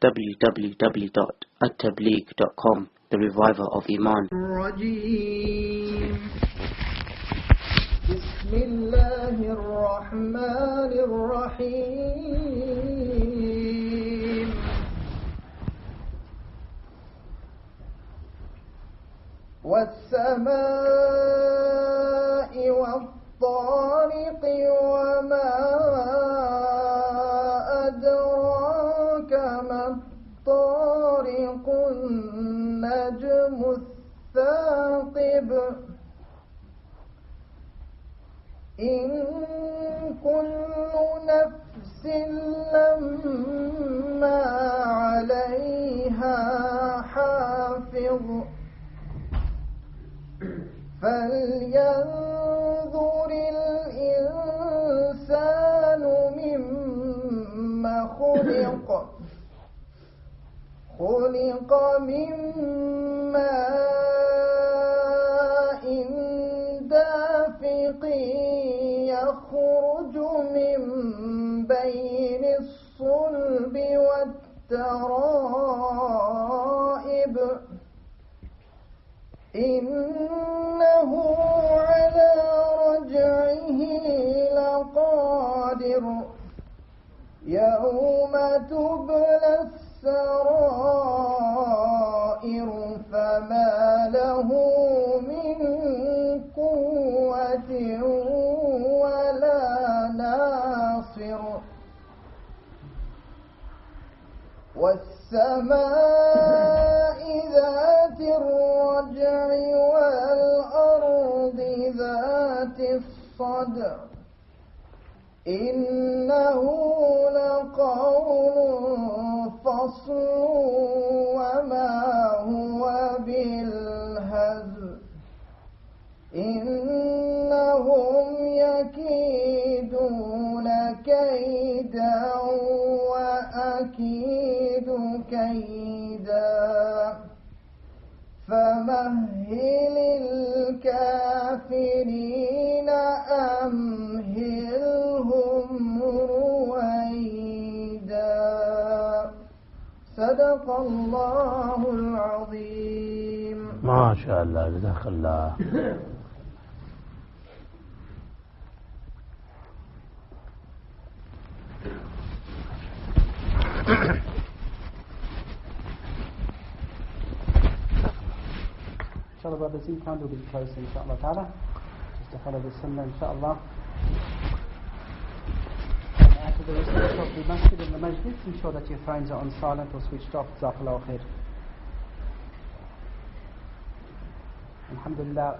www.attableek.com, the reviver of Iman. بسم الله الرحمن الرحيم والسماء والطارق وما أدراك ما الطارق النجم الثاقب إن كل نفس لما عليها حافظ فلينظر الإنسان مما خلق من ماء دافق يخرج من بين الصلب والترائب إنه على رجعه لقادر يوم تبلى السرائر فما له من قوة ولا ناصر والسماء ذات الرجع والأرض ذات الصدع إنه لقول فصل وما هو بالهزل إنهم يكيدون كيدا وأكيد كيدا فمهل الكافرين أمهلهم رويدا صدق الله العظيم. ما شاء الله، جزاك الله. Inshallah, brothers, in time will be close, inshallah ta'ala, just to follow the sunnah, inshallah. And after the rest of the masjid and the majlis, ensure that your phones are on silent or switched off. Jazakallahu khair. Alhamdulillah.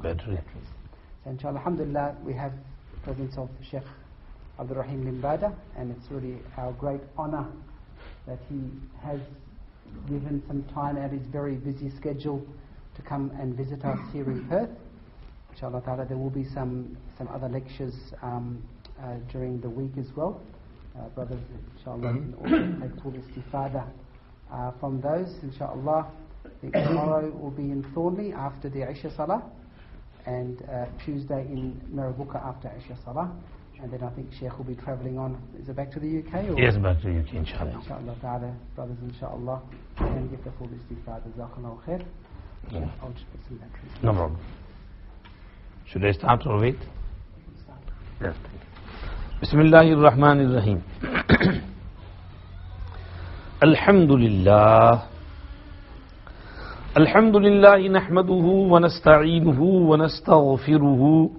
Battery. So inshallah, alhamdulillah, we have the presence of Sheikh Abdul Rahim bin Bada, and it's really our great honor that he has given some time out of his very busy schedule to come and visit us here in Perth. Inshallah ta'ala, there will be some other lectures during the week as well. Brothers, inshallah, can also take full istifada from those. Inshallah, I think tomorrow will be in Thornley after the Isha Salah, and Tuesday in Marabuka after Isha Salah, and then I think Sheikh will be travelling on. Is it back to the UK? Or? Yes, back to the UK, inshallah. Inshallah ta'ala, brothers, inshallah, and get the full istifada. Jazakallahu khair. Yeah. I'll just put some batteries. No problem. Should I start or wait? Yes. Bismillahir Rahmanir Rahim. Alhamdulillah. الحمد لله نحمده ونستعينه ونستغفره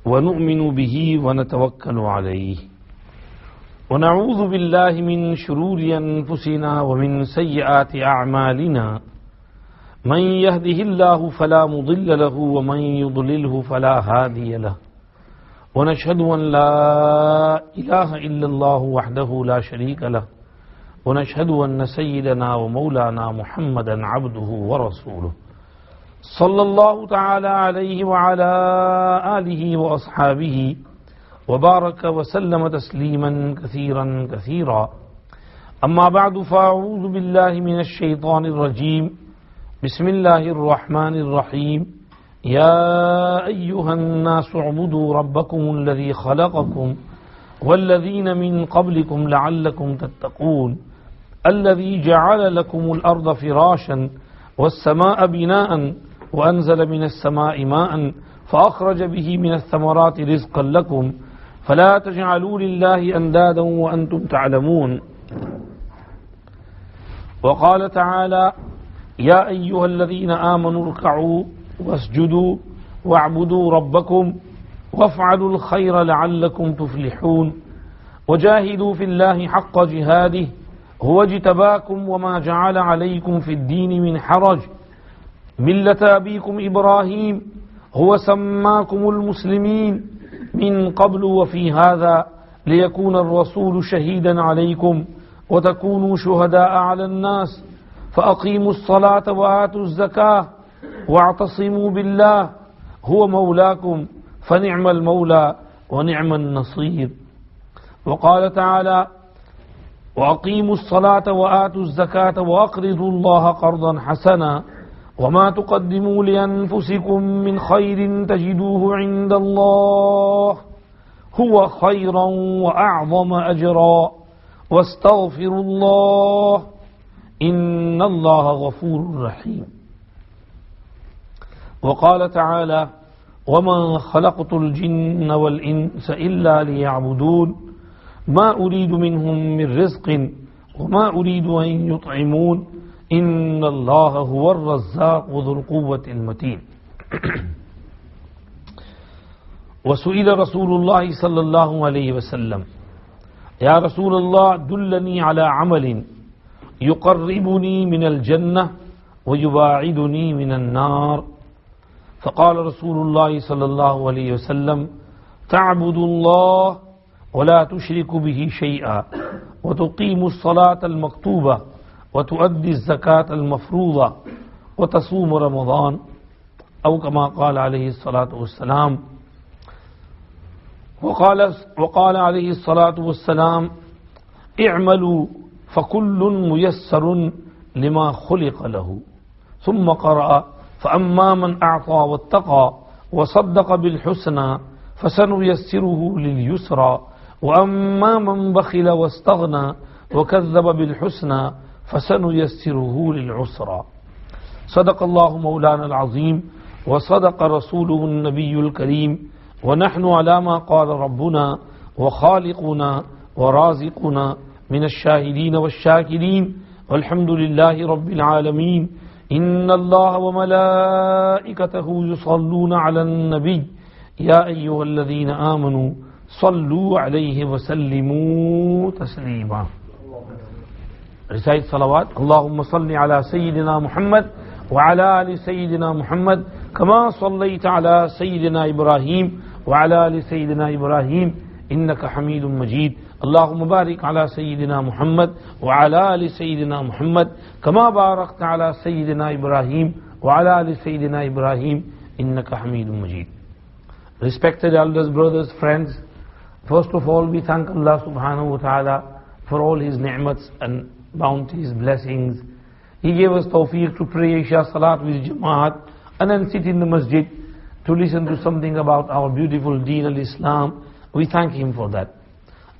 ونؤمن به ونتوكل عليه ونعوذ بالله من شرور أنفسنا ومن سيئات أعمالنا من يهده الله فلا مضل له ومن يضلله فلا هادي له ونشهد أن لا إله إلا الله وحده لا شريك له ونشهد أن سيدنا ومولانا محمدا عبده ورسوله صلى الله تعالى عليه وعلى آله وأصحابه وبارك وسلم تسليما كثيرا كثيرا. أما بعد، فأعوذ بالله من الشيطان الرجيم. بسم الله الرحمن الرحيم يا أيها الناس اعبدوا ربكم الذي خلقكم والذين من قبلكم لعلكم تتقون الذي جعل لكم الأرض فراشا والسماء بناء وأنزل من السماء ماء فأخرج به من الثمرات رزقا لكم فلا تجعلوا لله أندادا وأنتم تعلمون. وقال تعالى يا أيها الذين آمنوا اركعوا واسجدوا واعبدوا ربكم وافعلوا الخير لعلكم تفلحون وجاهدوا في الله حق جهاده هو اجتباكم وما جعل عليكم في الدين من حرج ملة أبيكم إبراهيم هو سماكم المسلمين من قبل وفي هذا ليكون الرسول شهيدا عليكم وتكونوا شهداء على الناس فأقيموا الصلاة وآتوا الزكاة واعتصموا بالله هو مولاكم فنعم المولى ونعم النصير. وقال تعالى وأقيموا الصلاة وآتوا الزكاة وأقرضوا الله قرضا حسنا وما تقدموا لأنفسكم من خير تجدوه عند الله هو خيرا وأعظم أجرا واستغفروا الله إن الله غفور رحيم. وقال تعالى وما خلقت الجن والإنس إلا ليعبدون ما أريد منهم من رزق وما أريد أن يطعمون إن الله هو الرزاق ذو القوة المتين. وسئل رسول الله صلى الله عليه وسلم يا رسول الله دلني على عمل يقربني من الجنة ويباعدني من النار فقال رسول الله صلى الله عليه وسلم تعبد الله ولا تشرك به شيئا وتقيم الصلاة المكتوبة وتؤدي الزكاة المفروضة وتصوم رمضان أو كما قال عليه الصلاة والسلام. وقال عليه الصلاة والسلام اعملوا فكل ميسر لما خلق له ثم قرأ فأما من أعطى واتقى وصدق بالحسنى فسنيسره لليسرى وأما من بخل واستغنى وكذب بالحسنى فسنيسره للعسرى. صدق الله مولانا العظيم وصدق رسوله النبي الكريم ونحن على ما قال ربنا وخالقنا ورازقنا من الشاهدين والشاكرين والحمد لله رب العالمين. إن الله وملائكته يصلون على النبي يا أيها الذين آمنوا صلوا عليه وسلموا تسليما. Recite salawat. اللهم صل على سيدنا محمد وعلى آل سيدنا محمد كما صليت على سيدنا إبراهيم وعلى آل سيدنا إبراهيم إنك حميد مجيد. اللهم بارك على سيدنا محمد وعلى آل سيدنا محمد كما باركت على سيدنا إبراهيم وعلى آل سيدنا إبراهيم إنك حميد مجيد. Respected elders, brothers, friends, first of all we thank Allah subhanahu wa ta'ala for all His ni'mats and bounties, blessings. He gave us tawfiq to pray Isha Salat with Jamaat and then sit in the masjid to listen to something about our beautiful Deen al-Islam. We thank him for that.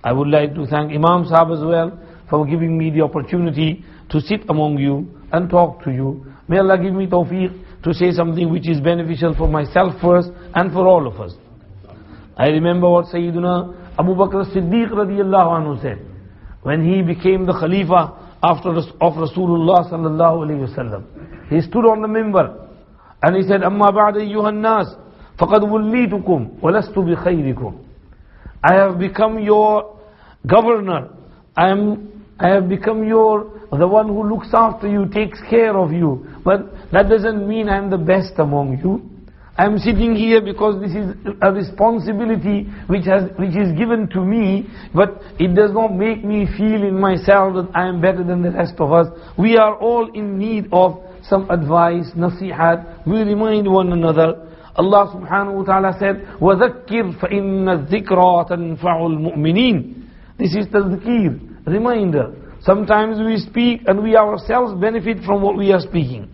I would like to thank Imam Sahib as well for giving me the opportunity to sit among you and talk to you. May Allah give me tawfiq to say something which is beneficial for myself first and for all of us. I remember what Sayyiduna Abu Bakr as-Siddiq radiyallahu anhu said when he became the Khalifa of Rasulullah sallallahu alayhi wasallam. He stood on the minbar and he said, "Amma ba'da ayyuhan nas, faqad wullitukum wa lastu bi khayrikum." I have become your governor. I have become the one who looks after you, takes care of you. But that doesn't mean I am the best among you. I am sitting here because this is a responsibility which is given to me, but it does not make me feel in myself that I am better than the rest of us. We are all in need of some advice, nasihat. We remind one another. Allah subhanahu wa ta'ala said, وَذَكِّرْ فَإِنَّ الذِّكْرَى تَنْفَعُ الْمُؤْمِنِينَ. This is tazkir, reminder. Sometimes we speak and we ourselves benefit from what we are speaking.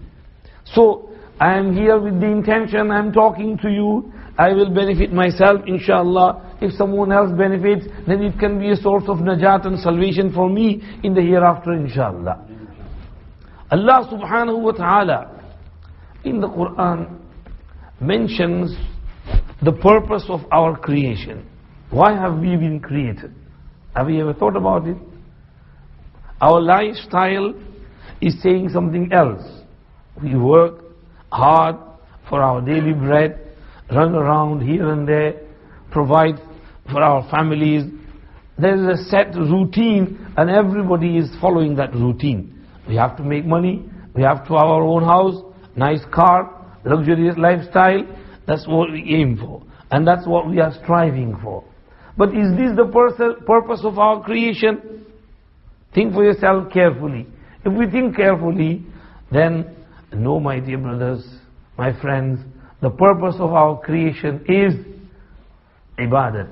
So, I am here with the intention, I am talking to you, I will benefit myself, inshallah. If someone else benefits, then it can be a source of najat and salvation for me in the hereafter, inshallah. Allah subhanahu wa ta'ala in the Quran mentions the purpose of our creation. Why have we been created? Have you ever thought about it? Our lifestyle is saying something else. We work hard for our daily bread, run around here and there, provide for our families. There is a set routine and everybody is following that routine. We have to make money, we have to have our own house, nice car, luxurious lifestyle. That's what we aim for. And that's what we are striving for. But is this the purpose of our creation? Think for yourself carefully. If we think carefully, then no, my dear brothers, my friends, the purpose of our creation is ibadat,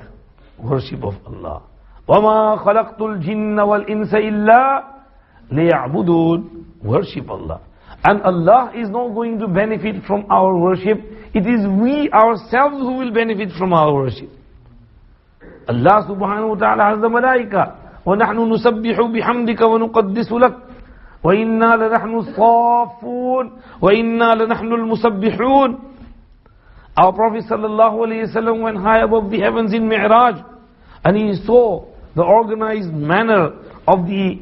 worship of Allah. وَمَا خَلَقْتُ الْجِنَّ وَالْإِنسَ إِلَّا لِيَعْبُدُونَ. Worship Allah. And Allah is not going to benefit from our worship. It is we ourselves who will benefit from our worship. Allah subhanahu wa ta'ala has the malaika. وَنَحْنُ نُسَبِّحُ بِحَمْدِكَ وَنُقَدِّسُ لَكَ وَإِنَّا لَنَحْنُ الصَّافُّونَ وَإِنَّا لَنَحْنُ الْمُسَبِّحُونَ. Our Prophet sallallahu alayhi wa sallam went high above the heavens in Mi'raj, and he saw the organized manner of the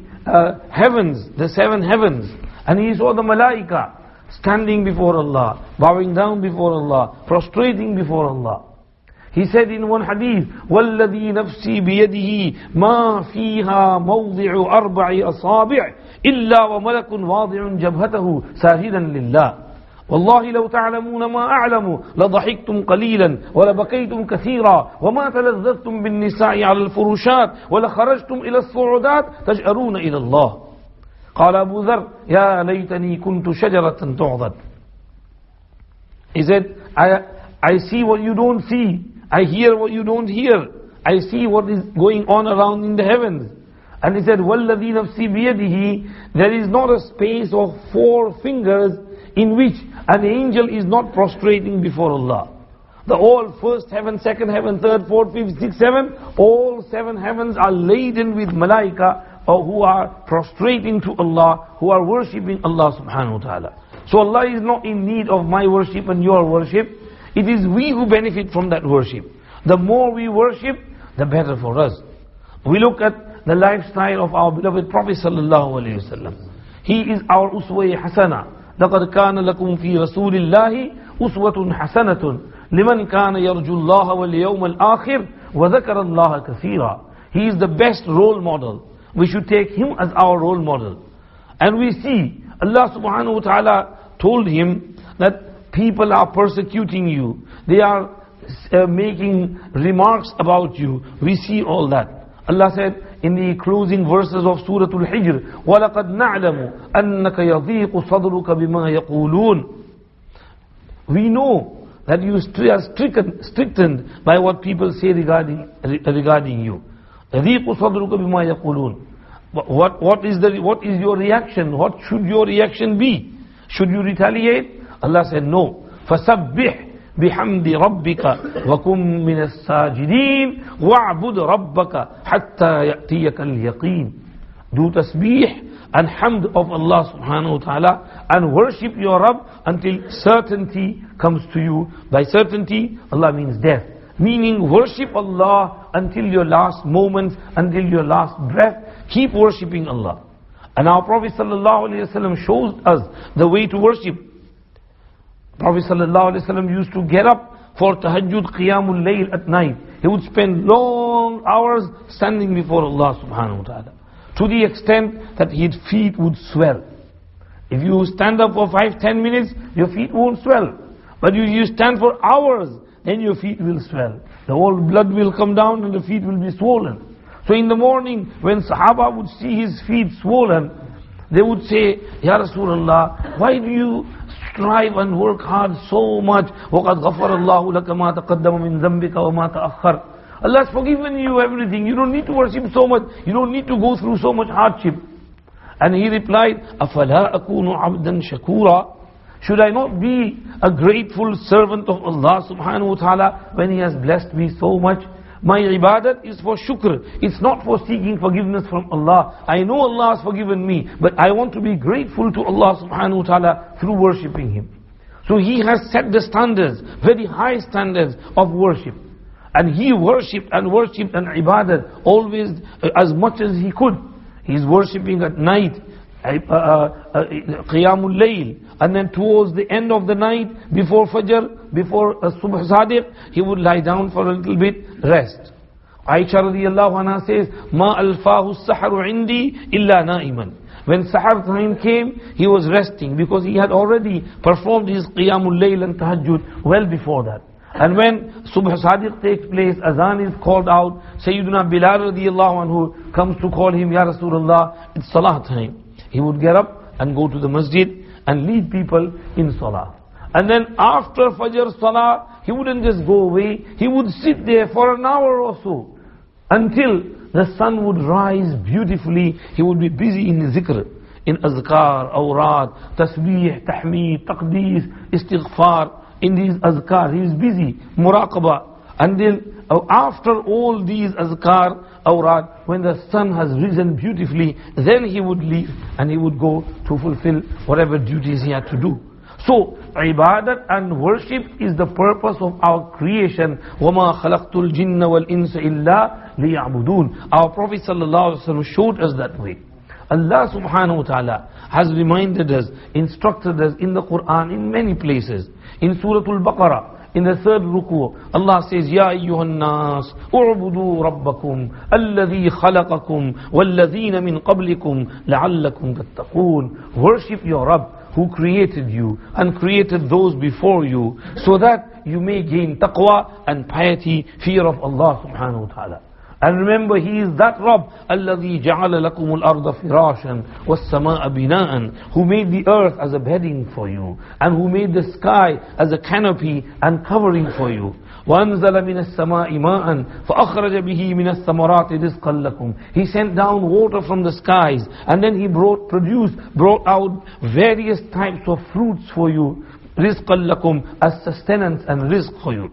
heavens, the seven heavens, and he saw the malaika standing before Allah, bowing down before Allah, prostrating before Allah. He said in one hadith, وَالَّذِي نَفْسِي بِيَدِهِ مَا فِيهَا مَوْضِعُ أَرْبَعِ أَصَابِعِ إِلَّا وَمَلَكٌ وَاضِعٌ جَبْهَتَهُ سَاجِدًا لِلَّهِ والله لو تعلمون ما أعلم لضحكتم قليلا ولبكيتم كثيرا وما تلذذتم بالنساء على الفروشات ولخرجتم إلى الصعودات تجأرون إلى الله. قال أبو ذر يا ليتني كنت شجرة تعضد. He said, I see what you don't see, I hear what you don't hear, I see what is going on around in the heavens. And he said, وَالَّذِي نَفْسِي بِيَدِهِ, there is not a space of 4 fingers in which an angel is not prostrating before Allah. The all first heaven, second heaven, third, fourth, fifth, sixth, seventh, all 7 heavens are laden with malaika who are prostrating to Allah, who are worshipping Allah subhanahu wa ta'ala. So Allah is not in need of my worship and your worship. It is we who benefit from that worship. The more we worship, the better for us. We look at the lifestyle of our beloved Prophet sallallahu alaihi wasallam. He is our uswa hasana. لقد كان لكم في رسول الله أسوة حسنة لمن كان يرجو الله واليوم الآخر وذكر الله كثيرا. He is the best role model. We should take him as our role model. And we see Allah subhanahu wa ta'ala told him that people are persecuting you. They are making remarks about you. We see all that. Allah said in the closing verses of Surah Al-Hijr, وَلَقَدْ نَعْلَمُ أَنَّكَ يَضِيقُ صَدْرُكَ بِمَا يَقُولُونَ. We know that you are strictened by what people say regarding you. يَضِيقُ صَدْرُكَ بِمَا يَقُولُونَ. What is your reaction? What should your reaction be? Should you retaliate? Allah said no. فَسَبِّحْ بحمد ربك وكن من الساجدين واعبد ربك حتى يأتيك اليقين. Do tasbih and hamd of Allah subhanahu wa ta'ala and worship your Rabb until certainty comes to you. By certainty, Allah means death. Meaning worship Allah until your last moment, until your last breath. Keep worshipping Allah. And our Prophet sallallahu alaihi wasallam shows us the way to worship. Prophet ﷺ used to get up for tahajjud qiyamul layl at night. He would spend long hours standing before Allah subhanahu wa ta'ala. To the extent that his feet would swell. If you stand up for 5-10 minutes, your feet won't swell. But if you stand for hours, then your feet will swell. The whole blood will come down and the feet will be swollen. So in the morning, when Sahaba would see his feet swollen, they would say, Ya Rasulullah, why do you strive and work hard so much? وَقَدْ غَفَرَ اللَّهُ لَكَ مَا تَقَدَّمَ مِنْ ذَنْبِكَ وَمَا تَأَخَّرَ. Allah has forgiven you everything. You don't need to worship so much. You don't need to go through so much hardship. And he replied, أَفَلَا أَكُونُ عَبْدًا شَكُورًا. Should I not be a grateful servant of Allah subhanahu wa ta'ala when He has blessed me so much? My ibadat is for shukr. It's not for seeking forgiveness from Allah. I know Allah has forgiven me, but I want to be grateful to Allah subhanahu wa ta'ala through worshipping Him. So He has set the standards, very high standards of worship. And He worshipped and ibadat always as much as He could. He's worshipping at night, Qiyamul Layl, and then towards the end of the night, before Fajr, before Subh Sadiq, he would lie down for a little bit, rest. Aisha radiyallahu anha says, Ma alfahu saharu indi illa na'iman. When Sahar time came, he was resting because he had already performed his Qiyamul Layl and Tahajjud well before that. And when Subh Sadiq takes place, Azan is called out, Sayyiduna Bilal radiyallahu anhu comes to call him, Ya Rasulullah, it's Salah time. He would get up and go to the masjid and lead people in Salah. And then after Fajr Salah, he wouldn't just go away, he would sit there for an hour or so until the sun would rise beautifully. He would be busy in zikr, in azkar, awrad, tasbih, tahmeed, taqdees, istighfar. In these azkar, he is busy, muraqabah. And then after all these azkar, awrad, when the sun has risen beautifully, then he would leave and he would go to fulfill whatever duties he had to do. So, ibadat and worship is the purpose of our creation. وَمَا خَلَقْتُ الْجِنَّ وَالْإِنسَ إِلَّا لِيَعْبُدُونَ. Our Prophet ﷺ showed us that way. Allah subhanahu wa ta'ala has reminded us, instructed us in the Quran in many places. In Surah Al-Baqarah, in the third ruku, Allah says, Ya ayyuhan nas, u'budu rabbakum, alladhi khalaqakum, walladhina min qablikum, la'allakum tattaqoon. Worship your Rabb, who created you and created those before you, so that you may gain taqwa and piety, fear of Allah subhanahu wa ta'ala. And remember, He is that Rabb, الَّذِي جَعَلَ لَكُمُ الْأَرْضَ فِرَاشًا وَالسَّمَاءَ بِنَاءً, who made the earth as a bedding for you, and who made the sky as a canopy and covering for you. وَأَنزَلَ مِنَ السَّمَاءِ مَاءً فَأَخْرَجَ بِهِ مِنَ الثَّمَرَاتِ رِزْقًا لَكُمْ. He sent down water from the skies, and then He brought out various types of fruits for you, رِزْقًا لَكُمْ, as sustenance and rizq for you.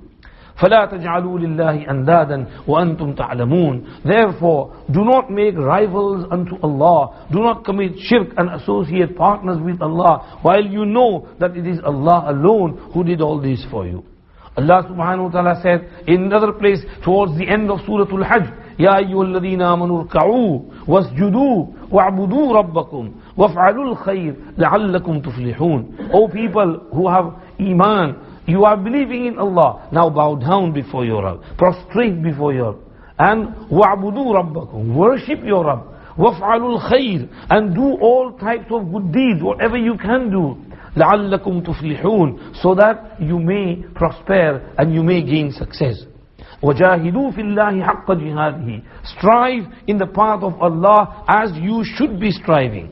فَلَا تَجْعَلُوا لِلَّهِ أَنْدَادًا وَأَنْتُمْ تَعْلَمُونَ. Therefore, do not make rivals unto Allah. Do not commit shirk and associate partners with Allah, while you know that it is Allah alone who did all this for you. Allah subhanahu wa ta'ala said in another place towards the end of Surah Al-Hajj, يَا أَيُّهَا الَّذِينَ آمَنُوا ارْكَعُوا وَاسْجُدُوا وَاعْبُدُوا رَبَّكُمْ وَافْعَلُوا الْخَيْرَ لَعَلَّكُمْ تُفْلِحُونَ. O people who have Iman, you are believing in Allah, now bow down before your Rabb, prostrate before your Rabb, and وَاعْبُدُوا رَبَّكُمْ, worship your Rabb, وَافْعَلُوا الْخَيْرِ, and do all types of good deeds, whatever you can do, لَعَلَّكُمْ تُفْلِحُونَ, so that you may prosper and you may gain success. وَجَاهِدُوا فِي اللَّهِ حَقَّ جِهَادِهِ, strive in the path of Allah as you should be striving.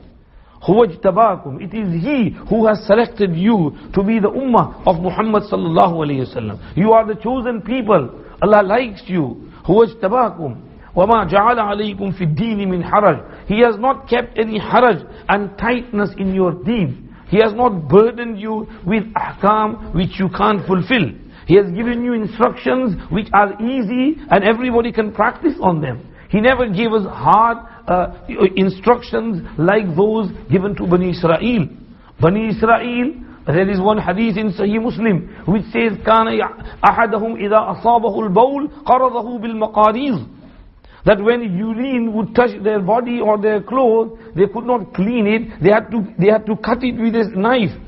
هُوَ اجْتَبَاكُمْ, it is He who has selected you to be the ummah of Muhammad sallallahu alayhi wasallam. You are the chosen people. Allah likes you. هُوَ اجْتَبَاكُمْ وَمَا جَعَلَ عَلَيْكُمْ فِي الدِّينِ مِنْ حَرَجٍ. He has not kept any haraj and tightness in your deen. He has not burdened you with ahkam which you can't fulfill. He has given you instructions which are easy and everybody can practice on them. He never gave us hard instructions like those given to Bani Israel. Bani Israel, there is one hadith in Sahih Muslim which says, كَانَ أَحَدَهُمْ إِذَا أَصَابَهُ الْبَوْلِ قَرَضَهُ بِالْمَقَارِيضِ. That when urine would touch their body or their clothes, they could not clean it, they had to cut it with a knife.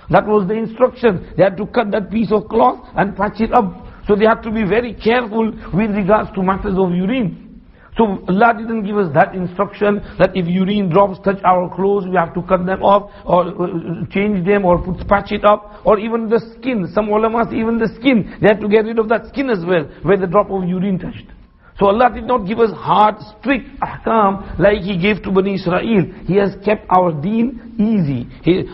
That was the instruction. They had to cut that piece of cloth and patch it up. So they had to be very careful with regards to matters of urine. So Allah didn't give us that instruction that if urine drops touch our clothes, we have to cut them off or change them or patch it up, or even the skin. Some ulama say even the skin, they had to get rid of that skin as well where the drop of urine touched. So Allah did not give us hard, strict ahkam like He gave to Bani Israel. He has kept our deen easy.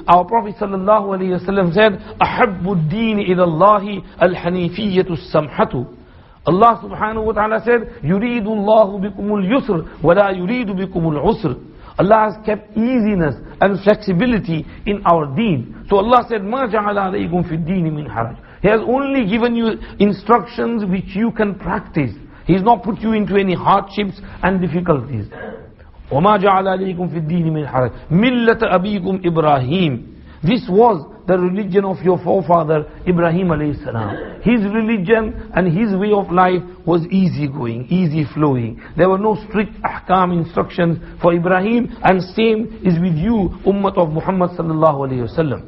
Our Prophet sallallahu alaihi wasallam said, أَحَبُّ الدِّينِ إِلَى اللَّهِ الْحَنِيفِيَّةُ السَّمْحَةُ. Allah subhanahu wa ta'ala said, يُرِيدُ اللَّهُ بِكُمُ الْيُسْرِ وَلَا يُرِيدُ بِكُمُ الْعُسْرِ. Allah has kept easiness and flexibility in our deen. So Allah said, مَا جَعَلَ عَلَيْكُمْ فِي الدِّينِ مِنْ حَرَجٍ. He has only given you instructions which you can practice. He has not put you into any hardships and difficulties. وَمَا جَعَلَ عَلَيْكُمْ فِي الدِّينِ مِنْ حَرَجٍ مِلَّةَ أَبِيكُمْ إِبْرَاهِيمِ. This was the religion of your forefather Ibrahim alayhi salam. His religion and his way of life was easy going, easy flowing. There were no strict ahkam instructions for Ibrahim, and same is with you, ummah of Muhammad sallallahu alayhi wasallam.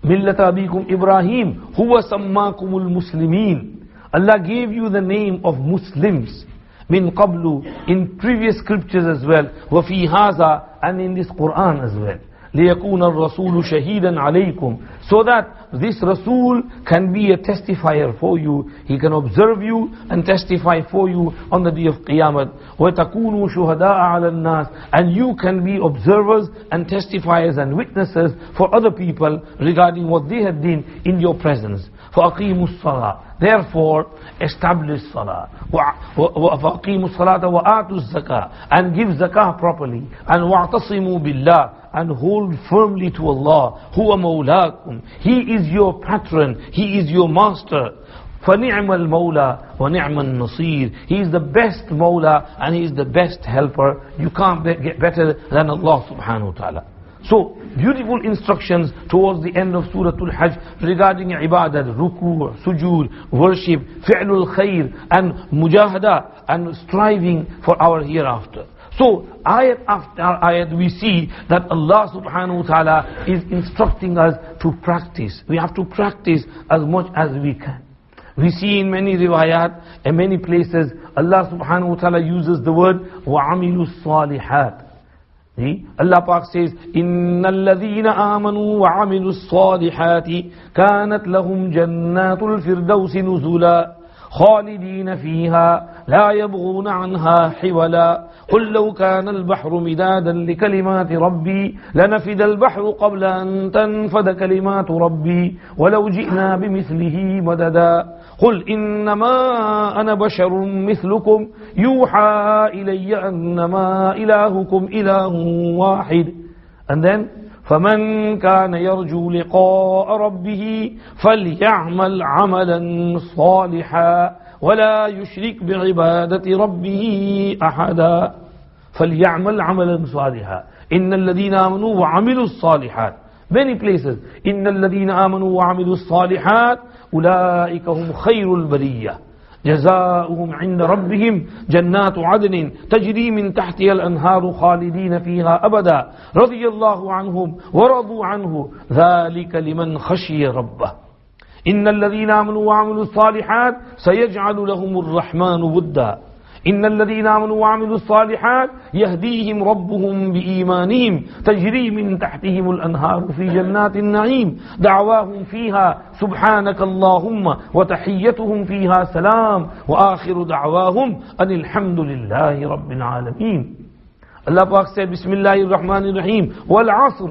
Millata abikum Ibrahim huwa sammakumul muslimin. Allah gave you the name of Muslims. Min qablu, in previous scriptures as well. Wa fi haza, and in this Quran as well. لِيَكُونَ الرَّسُولُ شَهِيدًا عَلَيْكُمْ. So that this Rasul can be a testifier for you. He can observe you and testify for you on the day of Qiyamah. وَتَكُونُوا شُهَدَاءَ عَلَى النَّاسِ. And you can be observers and testifiers and witnesses for other people regarding what they have done in your presence. فَأَقِيمُوا الصَّلَاةَ. Therefore, establish salah. فَأَقِيمُوا الصَّلَاةَ وَآتُوا الزَّكَاةَ. And give zakah properly. And وَاعْتَصِمُوا بِاللَّهِ. And hold firmly to Allah. Huwa mawlaakum. He is your patron. He is your master. فَنِعْمَ الْمَوْلَى وَنِعْمَ النَّصِيرُ. He is the best Mawla and He is the best helper. You can't get better than Allah subhanahu wa ta'ala. So, beautiful instructions towards the end of Surah Al-Hajj regarding ibadat, ruku', sujood, worship, fi'lul khair, and mujahada, and striving for our hereafter. So, ayat after ayat we see that Allah subhanahu wa ta'ala is instructing us to practice. We have to practice as much as we can. We see in many riwayat, in many places, Allah subhanahu wa ta'ala uses the word وَعَمِلُوا الصَّالِحَاتِ. Allah Pak says, إِنَّ الَّذِينَ آمَنُوا وَعَمِلُوا الصَّالِحَاتِ كَانَتْ لَهُمْ جَنَّاتُ الْفِرْدَوْسِ نُزُلًا خالدين فيها لا يبغون عنها حولا قل لو كان البحر مدادا لكلمات ربي لنفد البحر قبل أن تنفد كلمات ربي ولو جئنا بمثله مددا قل إنما أنا بشر مثلكم يوحى إلي أنما إلهكم إله واحد. And then فمن كان يرجو لقاء ربه فليعمل عملا صالحا ولا يشرك بعبادة ربه أحدا. فليعمل عملا صالحا. إن الذين آمنوا وعملوا الصالحات. Many places. إن الذين آمنوا وعملوا الصالحات أولئك هم خير البرية جزاؤهم عند ربهم جنات عدن تجري من تحتها الأنهار خالدين فيها أبدا رضي الله عنهم ورضوا عنه ذلك لمن خشي ربه. إن الذين آمنوا وعملوا الصالحات سيجعل لهم الرحمن ودا. إن الذين آمنوا وعملوا الصالحات يهديهم ربهم بإيمانهم تجري من تحتهم الأنهار في جنات النعيم دعواهم فيها سبحانك اللهم وتحيتهم فيها سلام وآخر دعواهم أن الحمد لله رب العالمين. Allah Pak said, Bismillahir Rahmanir Rahim, وَالْعَصْرِ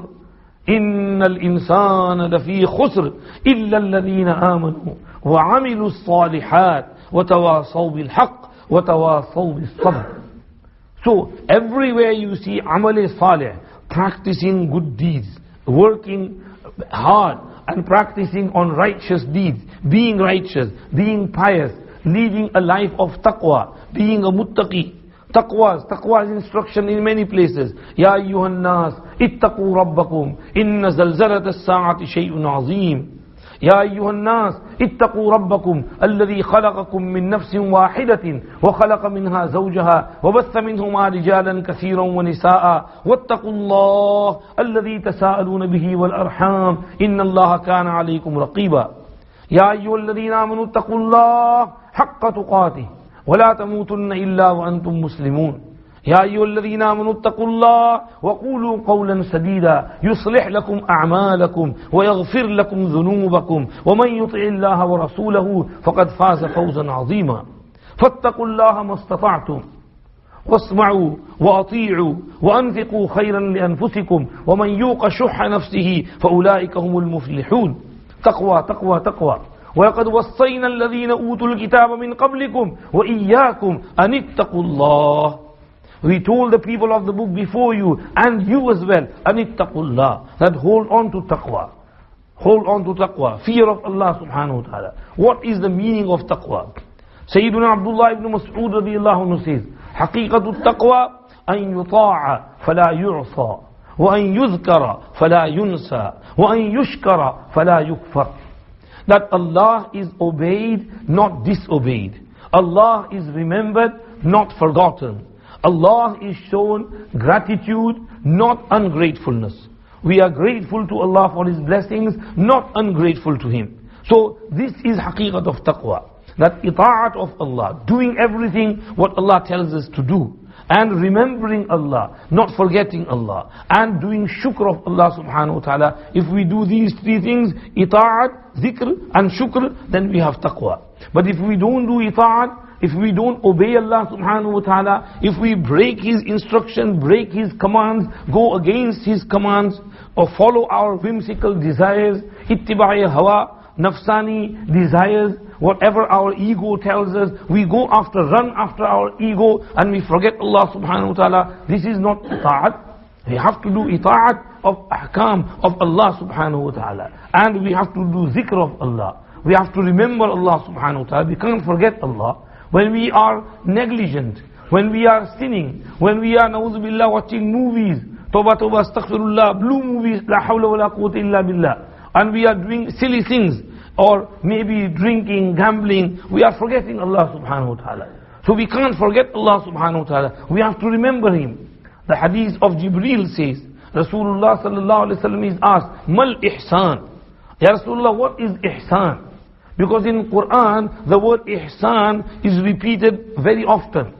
إِنَّ الْإِنسَانَ لَفِي خُسْرٍ إِلَّا الَّذِينَ آمَنُوا وَعَمِلُوا الصَّالِحَاتِ وَتَوَاصَوْا بِالْحَقِّ وَتَوَاصَوْا بِالصَّبْرِ. So, everywhere you see amal salih, practicing good deeds, working hard and practicing on righteous deeds, being righteous, being pious, leading a life of taqwa, being a muttaqi. Taqwa's instruction in many places. Ya ayyuhan nas, ittaqu rabbakum, inna zalzalata as-sa'ati shay'un 'azim. يا أيها الناس اتقوا ربكم الذي خلقكم من نفس واحدة وخلق منها زوجها وبث منهما رجالا كثيرا ونساء واتقوا الله الذي تساءلون به والأرحام إن الله كان عليكم رقيبا. يا أيها الذين آمنوا اتقوا الله حق تقاته ولا تموتن إلا وأنتم مسلمون. يا أيها الذين آمنوا اتقوا الله وقولوا قولا سديدا يصلح لكم أعمالكم ويغفر لكم ذنوبكم ومن يطع الله ورسوله فقد فاز فوزا عظيما. فاتقوا الله ما استطعتم واسمعوا وأطيعوا وأنفقوا خيرا لأنفسكم ومن يوق شح نفسه فأولئك هم المفلحون. تقوى تقوى تقوى. ولقد وصينا الذين أوتوا الكتاب من قبلكم وإياكم أن اتقوا الله. We told the people of the book before you, and you as well, anittaqullah, that hold on to taqwa. Hold on to taqwa, fear of Allah subhanahu wa ta'ala. What is the meaning of taqwa? Sayyiduna Abdullah ibn Mas'ud radiyallahu anhu says, حقيقة التقوى أن يطاع فلا يعصى وأن يذكر فلا ينسى وأن يشكر فلا يكفر. That Allah is obeyed, not disobeyed. Allah is remembered, not forgotten. Allah is shown gratitude, not ungratefulness. We are grateful to Allah for His blessings, not ungrateful to Him. So this is haqiqat of taqwa. That ita'at of Allah, doing everything what Allah tells us to do, and remembering Allah, not forgetting Allah, and doing shukr of Allah subhanahu wa ta'ala. If we do these three things, ita'at, zikr and shukr, then we have taqwa. But if we don't do ita'at, if we don't obey Allah subhanahu wa ta'ala, if we break His instruction, break His commands, go against His commands, or follow our whimsical desires, ittiba'i hawa, nafsani desires, whatever our ego tells us, we go after, run after our ego, and we forget Allah subhanahu wa ta'ala. This is not ita'at. We have to do ita'at of ahkam of Allah subhanahu wa ta'ala. And we have to do zikr of Allah. We have to remember Allah subhanahu wa ta'ala. We can't forget Allah. When we are negligent, when we are sinning, when we are, na'udhu billah, watching movies, tawbah tawbah, astaghfirullah, blue movies, la hawla wa la quwwata illa billah, and we are doing silly things, or maybe drinking, gambling, we are forgetting Allah subhanahu wa ta'ala. So we can't forget Allah subhanahu wa ta'ala. We have to remember Him. The hadith of Jibreel says, Rasulullah sallallahu alayhi wa sallam is asked, Mal ihsan? Ya Rasulullah, what is ihsan? Because in Quran, the word ihsan is repeated very often.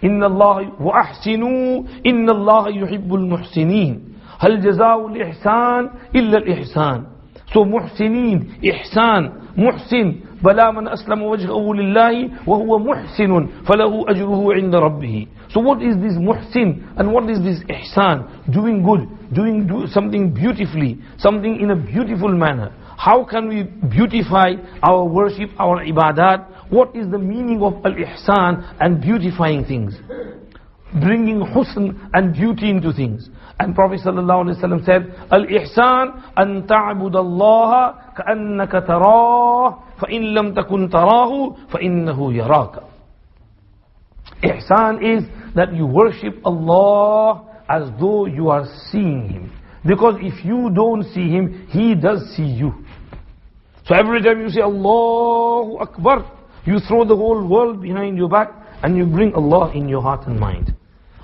Inna Allah wa ahsinu, inna Allah yuhibbul muhsinin. Hal jazaa'ul ihsan illa al-ihsan. So muhsinin, ihsan, muhsin, bala man aslama wajhahu lillahi wa huwa muhsinun falahu ajruhu inda rabbih. So what is this muhsin and what is this ihsan? Doing good, doing something beautifully, something in a beautiful manner. How can we beautify our worship, our ibadat? What is the meaning of al-ihsan and beautifying things? Bringing husn and beauty into things. And Prophet ﷺ said, Al-ihsan an ta'budallaha ka'annaka tarah, fa'in lam takun tarahu, fa'innahu yaraka. Ihsan is that you worship Allah as though you are seeing Him. Because if you don't see Him, He does see you. So every time you say Allahu Akbar, you throw the whole world behind your back and you bring Allah in your heart and mind.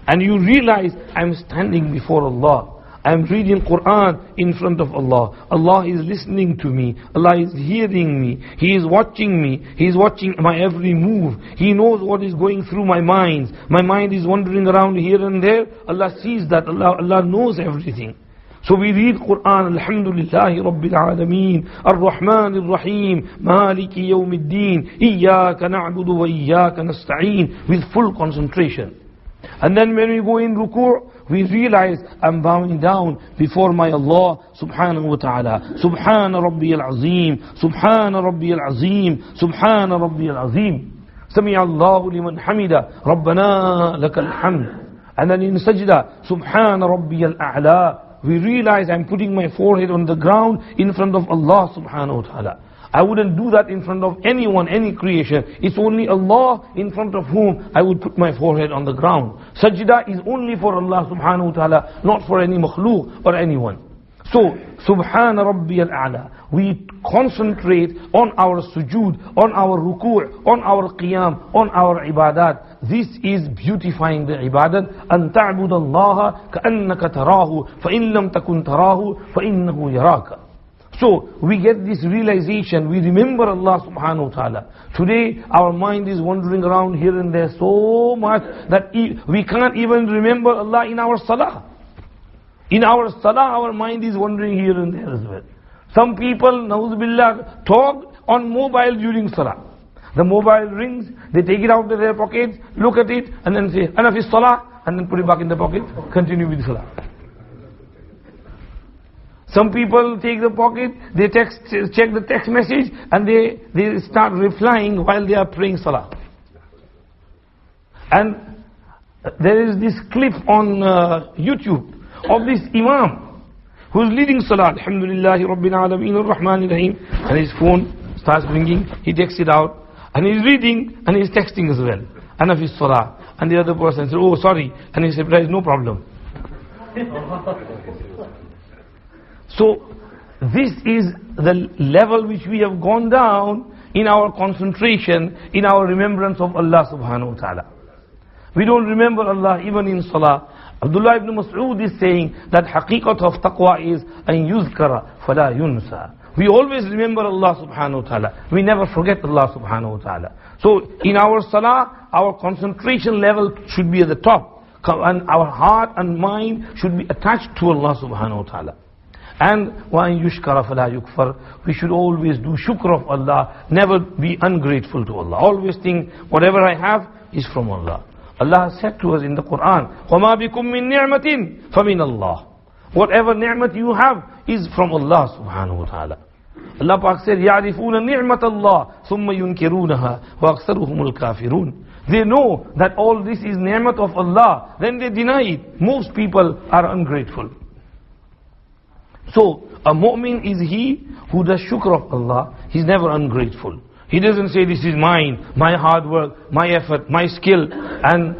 And you realize, I'm standing before Allah. I'm reading Quran in front of Allah. Allah is listening to me. Allah is hearing me. He is watching me. He is watching my every move. He knows what is going through my mind. My mind is wandering around here and there. Allah sees that. Allah knows everything. So we read Quran, Alhamdulillahi Rabbil Alameen, Ar-Rahman Ar-Rahim, Maliki Yawmiddin, Iyaka na'budu wa Iyaka nasta'een, with full concentration. And then when we go in ruku', we realize I'm bowing down before my Allah subhanahu wa ta'ala. Subhana Rabbiyal Azim, Subhana Rabbiyal Azim, Subhana Rabbiyal Azim. Sami Allahu liman hamida, Rabbana lakal hamd. And then in sajda, Subhana Rabbiyal A'la. We realize I'm putting my forehead on the ground in front of Allah subhanahu wa ta'ala. I wouldn't do that in front of anyone, any creation. It's only Allah in front of whom I would put my forehead on the ground. Sajda is only for Allah subhanahu wa ta'ala, not for any makhlooq or anyone. So, Subhana Rabbiyal A'la. We concentrate on our sujood, on our ruku', on our qiyam, on our ibadat. This is beautifying the ibadat. أن تعبد الله كأنك تراه فإن لم تكن تراه فإنه يراك. So we get this realization, we remember Allah subhanahu wa ta'ala. Today our mind is wandering around here and there so much that we can't even remember Allah in our salah. In our salah our mind is wandering here and there as well. Some people, na'udhu billah, talk on mobile during salah. The mobile rings, they take it out of their pockets, look at it, and then say, Ana fi salah, and then put it back in the pocket, continue with salah. Some people take the pocket, they check the text message, and they start replying while they are praying salah. And There is this clip on YouTube of this Imam who's leading Salah. Alhamdulillahi Rabbil Alameen Ar-Rahman Ar-Rahim. And his phone starts ringing. He takes it out. And he's reading and he's texting as well. And of his Salah. And the other person said, oh, sorry. And he said, there is no problem. So, this is the level which we have gone down in our concentration, in our remembrance of Allah subhanahu wa ta'ala. We don't remember Allah even in Salah. Abdullah ibn Mas'ud is saying that haqiqat of taqwa is an yuzkara fala yunsa. We always remember Allah subhanahu wa ta'ala. We never forget Allah subhanahu wa ta'ala. So in our Salah, our concentration level should be at the top. And our heart and mind should be attached to Allah subhanahu wa ta'ala. And وَأَن يُشْكَرَ فَلَا يُكْفَرْ. We should always do shukr of Allah, never be ungrateful to Allah. Always think, whatever I have is from Allah. Allah has said to us in the Quran, وَمَا بِكُم مِّن نِعْمَةٍ فَمِنَ اللَّهِ. Whatever ni'mat you have is from Allah subhanahu wa ta'ala. Allah Pak said, يَعْرِفُونَ نِعْمَةَ اللَّهِ ثُمَّ يُنْكِرُونَهَا وَأَكْثَرُهُمُ الْكَافِرُونَ. They know that all this is ni'mat of Allah, then they deny it. Most people are ungrateful. So, a mu'min is he who does shukr of Allah. He's never ungrateful. He doesn't say, this is mine, my hard work, my effort, my skill, and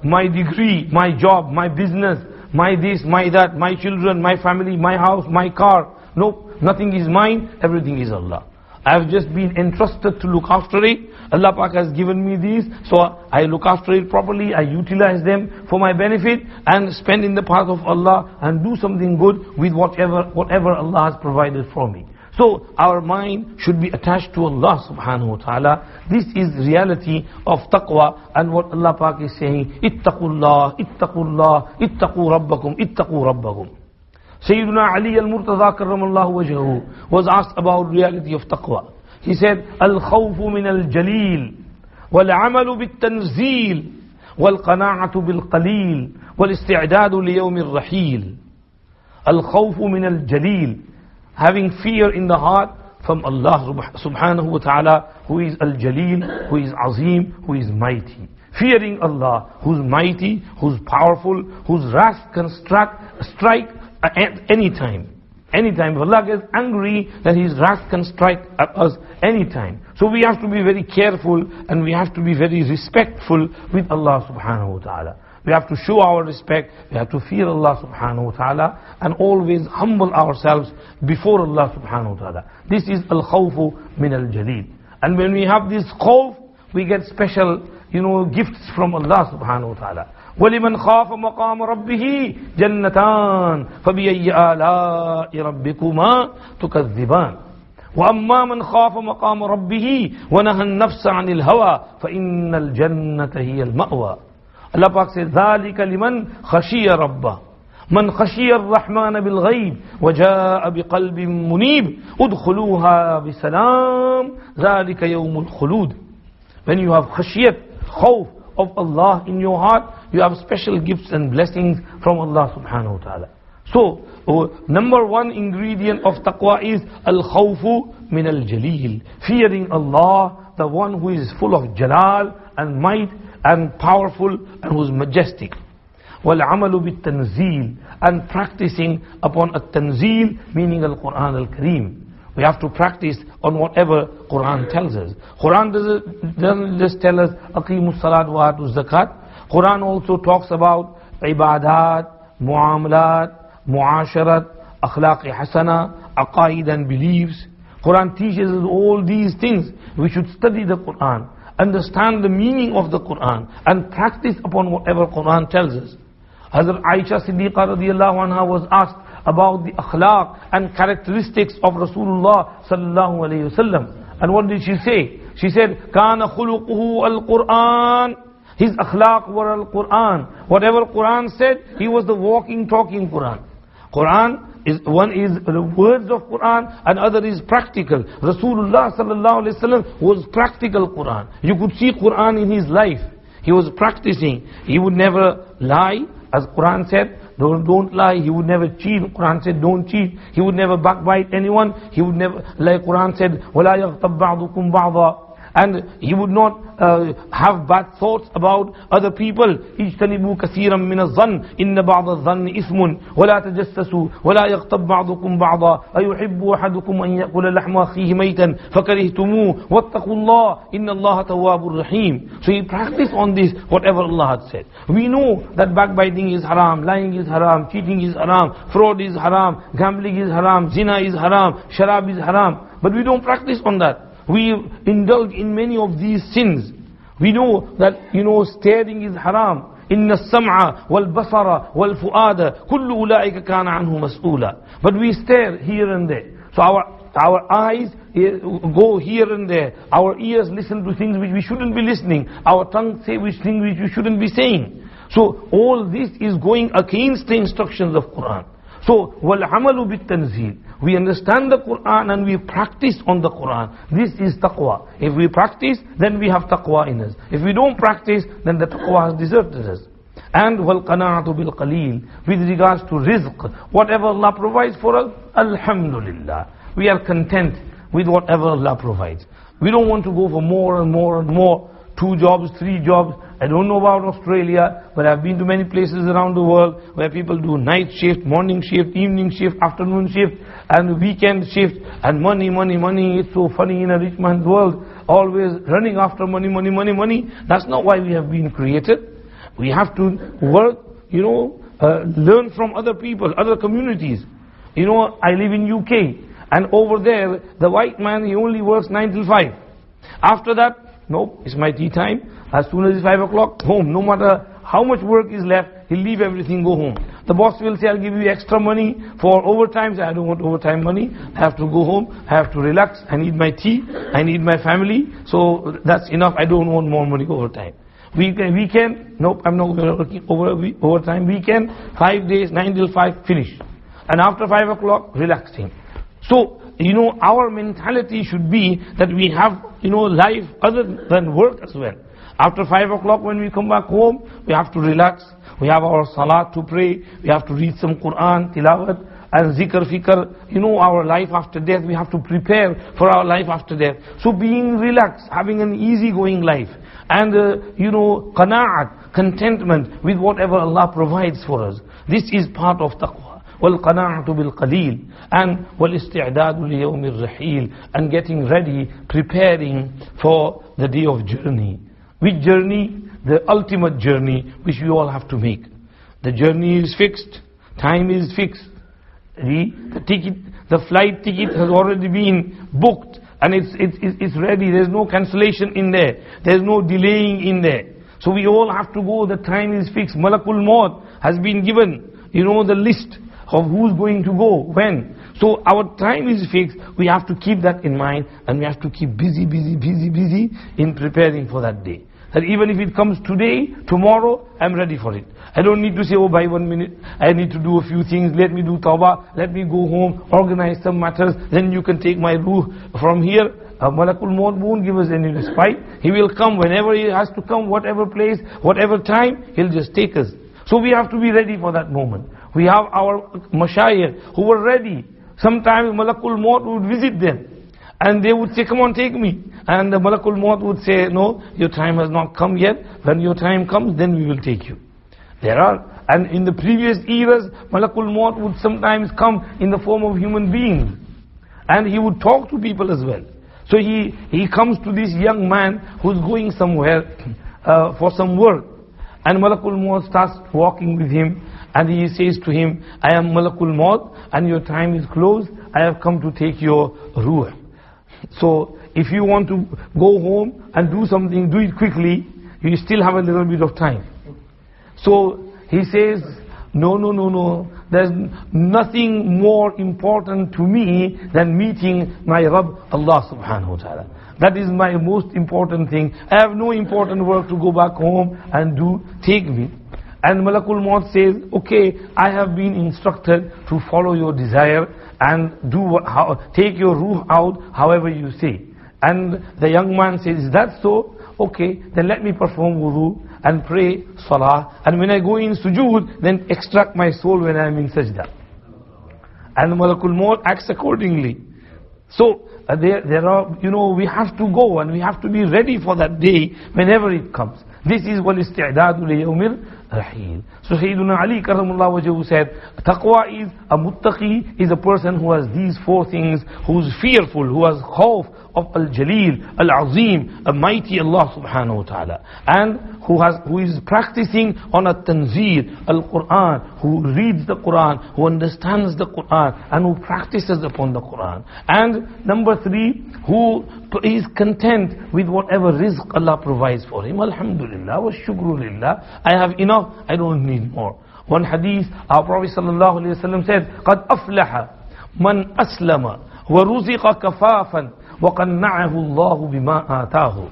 my degree, my job, my business, my this, my that, my children, my family, my house, my car. No, nothing is mine, everything is Allah. I have just been entrusted to look after it. Allah Pak has given me these, so I look after it properly, I utilize them for my benefit, and spend in the path of Allah, and do something good with whatever Allah has provided for me. So our mind should be attached to Allah subhanahu wa ta'ala. This is reality of taqwa, and what Allah Pak is saying, ittaqullah, ittaqullah, ittaqu rabbakum, ittaqu rabbakum. Sayyiduna Ali al-Murtaza karramallahu wajhahu was asked about reality of taqwa. He said, al-khawfu min al-jalil, wal-amalu bit-tanzil, wal-qana'atu bil-qalil, wal-isti'dadu li-yawmi al-rahil. Al-khawfu min al-jalil, having fear in the heart from Allah subhanahu wa ta'ala, who is al-jalil, who is azim, who is mighty. Fearing Allah, who's mighty, who's powerful, whose wrath can strike at any time. Anytime. If Allah gets angry, then His wrath can strike at us anytime. So we have to be very careful, and we have to be very respectful with Allah subhanahu wa ta'ala. We have to show our respect, we have to fear Allah subhanahu wa ta'ala, and always humble ourselves before Allah subhanahu wa ta'ala. This is al-khawfu min al-jalil. And when we have this khawf, we get special, gifts from Allah subhanahu wa ta'ala. وَلِمَنْ خَافَ مَقَامَ رَبِّهِ جَنَّتَانِ فَبِأَيِّ آلَاءِ رَبِّكُمَا تُكَذِّبَانِ وَأَمَّا مَنْ خَافَ مَقَامَ رَبِّهِ وَنَهَى النَّفْسَ عَنِ الْهَوَى فَإِنَّ الْجَنَّةَ هِيَ الْمَأْوَى. Allah Pak says, ذَلِكَ لِمَنْ خَشِيَ رَبَّهِ مَنْ خَشِيَ الرَّحْمَنَ بِالْغَيْبِ وَجَاءَ بِقَلْبٍ مُنِيبٍ أُدْخُلُوهَا بِسَلَامٍ ذَلِكَ يَوْمُ الْخُلُودِ. When you have khashiyat, khawf of Allah in your heart, you have special gifts and blessings from Allah subhanahu wa ta'ala. So, number one ingredient of taqwa is al-khawfu min al-jalil. Fearing Allah, the one who is full of jalal and might and powerful and who is majestic. Wal-amalu bit-tanzil, and practicing upon at-tanzil, meaning al-Quran al-Kareem. We have to practice on whatever Quran tells us. Quran doesn't just tell us, aqimus salat wa atuz zakat. Quran also talks about ibadat, muamalat, muasharat, akhlaq hasana, aqaid and beliefs. Quran teaches us all these things. We should study the Quran, understand the meaning of the Quran, and practice upon whatever Quran tells us. Hazrat Aisha Siddiqa radiyallahu anha was asked about the akhlaq and characteristics of Rasulullah sallallahu alayhi wasallam. And what did she say? She said, Kana khuluquhu al-Quran. His akhlaq were al-Quran. Whatever Quran said, he was the walking, talking Quran. One is the words of Quran, and other is practical. Rasulullah sallallahu alayhi wasallam was practical Quran. You could see Quran in his life. He was practicing. He would never lie, as Quran said. Don't lie. He would never cheat. Quran said, don't cheat. He would never backbite anyone. He would never, like Quran said, وَلَا يَغْتَبْ بَعْضُكُمْ بَعْضًا. and he would not have bad thoughts about other people. اجتنبوا كثيرا من الظن إن بعض الظن إثم ولا تجسسوا ولا يغتب بعضكم بعضا أيحب أحدكم أن يأكل لحم أخيه ميتا فكرهتموه واتقوا الله إن الله تواب رحيم. So he practiced on this whatever Allah had said. We know that backbiting is haram, lying is haram, cheating is haram, fraud is haram, gambling is haram, zina is haram, sharab is haram, but we don't practice on that. We indulge in many of these sins. We know that, staring is haram. إن السمع والبصر والفؤاد كل أولئك كان عنه مسؤولا. But we stare here and there. So our eyes go here and there. Our ears listen to things which we shouldn't be listening. Our tongue say things which we shouldn't be saying. So all this is going against the instructions of Quran. So وَالْعَمَلُ بِالتَّنْزِيلِ, we understand the Quran and we practice on the Quran. This is taqwa. If we practice, then we have taqwa in us. If we don't practice, then the taqwa has deserted us. And وَالْقَنَاعَةُ بِالْقَلِيلِ, with regards to rizq, whatever Allah provides for us, alhamdulillah, we are content with whatever Allah provides. We don't want to go for more and more and more. 2 jobs, 3 jobs. I don't know about Australia, but I've been to many places around the world where people do night shift, morning shift, evening shift, afternoon shift, and weekend shift, and money, money, money. It's so funny in a rich man's world, always running after money, money, money, money. That's not why we have been created. We have to work, learn from other people, other communities. I live in UK, and over there, the white man, he only works 9 till 5. After that, nope, it's my tea time. As soon as it's 5 o'clock, home. No matter how much work is left, he'll leave everything, go home. The boss will say, I'll give you extra money for overtime. I don't want overtime money. I have to go home. I have to relax. I need my tea. I need my family. So that's enough. I don't want more money overtime. Weekend, nope, I'm not working overtime. Weekend, 5 days, 9 till 5, finish. And after 5 o'clock, relaxing. So, our mentality should be that we have, life other than work as well. After 5 o'clock when we come back home, we have to relax. We have our salat to pray. We have to read some Quran, tilawat, and zikr, fikr. Our life after death, we have to prepare for our life after death. So being relaxed, having an easygoing life, and, qana'at, contentment with whatever Allah provides for us. This is part of taqwa. وَالْقَنَاعَةُ بِالْقَلِيلِ, and وَالْإِسْتِعْدَادُ لِيَوْمِ الرَّحِيلِ, and getting ready, preparing for the day of journey. Which journey? The ultimate journey which we all have to make. The journey is fixed, time is fixed. The flight ticket has already been booked, and it's ready. There's no cancellation in there. There's no delaying in there. So we all have to go. The time is fixed. Malakul Maut has been given, the list of who's going to go, when. So our time is fixed. We have to keep that in mind, and we have to keep busy in preparing for that day. That even if it comes today, tomorrow, I'm ready for it. I don't need to say, by 1 minute, I need to do a few things, let me do tawbah, let me go home, organize some matters, then you can take my ruh from here. Malakul Maut won't give us any respite. He will come whenever he has to come, whatever place, whatever time, he'll just take us. So we have to be ready for that moment. We have our mashayikh who were ready. Sometimes Malakul Maut would visit them, and they would say, come on, take me. And the Malakul Maut would say, no, your time has not come yet. When your time comes, then we will take you. And in the previous eras, Malakul Maut would sometimes come in the form of human beings. And he would talk to people as well. So he comes to this young man who's going somewhere for some work. And Malakul Maut starts walking with him. And he says to him, I am Malakul Maut, and your time is closed. I have come to take your ruh. So if you want to go home and do something, do it quickly. You still have a little bit of time. So he says, no. There's nothing more important to me than meeting my Rabb, Allah subhanahu wa ta'ala. That is my most important thing. I have no important work to go back home and do. Take me. And Malakul Maut says, okay, I have been instructed to follow your desire and take your ruh out however you say. And the young man says, is that so? Okay, then let me perform wudu and pray salah. And when I go in sujood, then extract my soul when I am in sajda. And Malakul Maut acts accordingly. So there are, we have to go and we have to be ready for that day whenever it comes. This is وَالْإِسْتِعْدَادُ لِيَوْمِ الرَّحِيلِ. So Sayyiduna Ali Karamullah Wajhu said, Taqwa is a muttaqi, is a person who has these four things, who is fearful, who has khawf of Al-Jaleel, Al-Azim, a mighty Allah subhanahu wa ta'ala. And who is practicing on a tanzeel, Al-Quran, who reads the Quran, who understands the Quran, and who practices upon the Quran. And number three, who is content with whatever rizq Allah provides for him. Alhamdulillah wa shukrulillah. I have enough, I don't need more. One hadith, our Prophet sallallahu alaihi wasallam said, قَدْ أَفْلَحَ مَنْ أَسْلَمَ وَرُزِقَ كَفَافًا وَقَنَّعَهُ اللَّهُ بِمَا آتَاهُ.